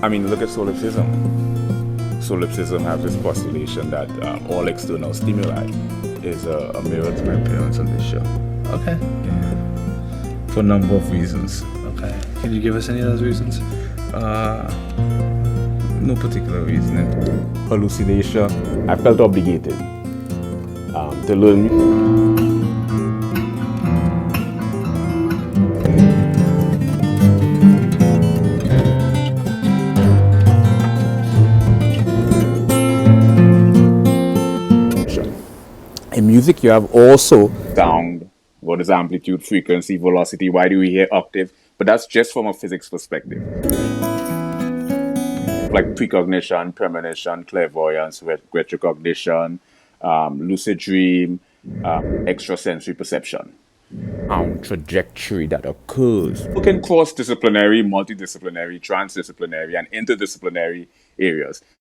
I mean, look at solipsism. Solipsism has this postulation that all external stimuli is a mirror to my appearance on this show. Okay. Yeah. For a number of reasons. Okay. Can you give us any of those reasons? No particular reasoning. Hallucination. I felt obligated to learn. In music, you have also sound. What is amplitude, frequency, velocity? Why do we hear octave? But that's just from a physics perspective. Like precognition, premonition, clairvoyance, retrocognition, lucid dream, extrasensory perception. Trajectory that occurs. You can cross-disciplinary, multidisciplinary, transdisciplinary, and interdisciplinary areas.